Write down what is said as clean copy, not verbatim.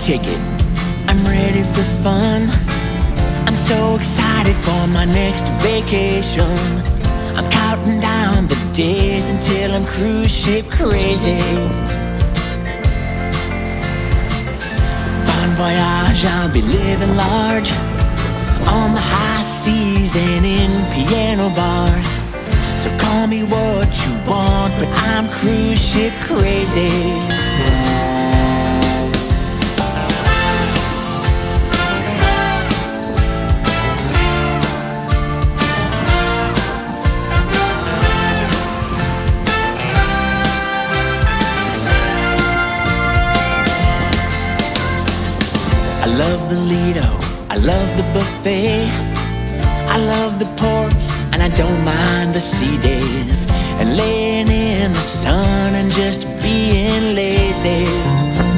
ticket, I'm ready for fun. I'm so excited for my next vacation. I'm counting down the days until I'm cruise ship crazy. Bon voyage, I'll be living large on the high seas and in piano bars. So call me what you want, but I'm cruise ship crazy. I love the Lido, I love the buffet, I love the ports, and I don't mind the sea days, and laying in the sun and just being lazy.